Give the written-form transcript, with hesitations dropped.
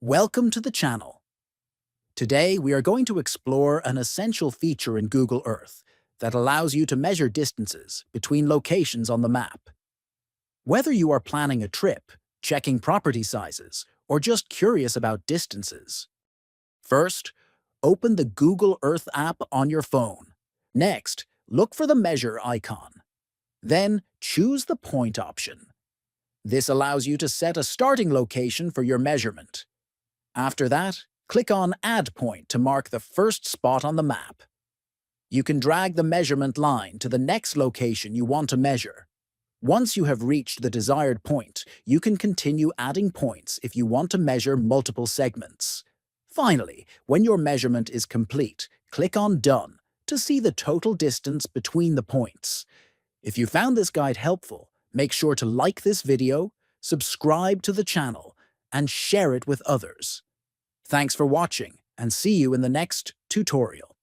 Welcome to the channel. Today, we are going to explore an essential feature in Google Earth that allows you to measure distances between locations on the map. Whether you are planning a trip, checking property sizes, or just curious about distances. First, open the Google Earth app on your phone. Next, look for the measure icon. Then, choose the point option. This allows you to set a starting location for your measurement. After that, click on Add Point to mark the first spot on the map. You can drag the measurement line to the next location you want to measure. Once you have reached the desired point, you can continue adding points if you want to measure multiple segments. Finally, when your measurement is complete, click on Done to see the total distance between the points. If you found this guide helpful, make sure to like this video, subscribe to the channel, and share it with others. Thanks for watching, and see you in the next tutorial.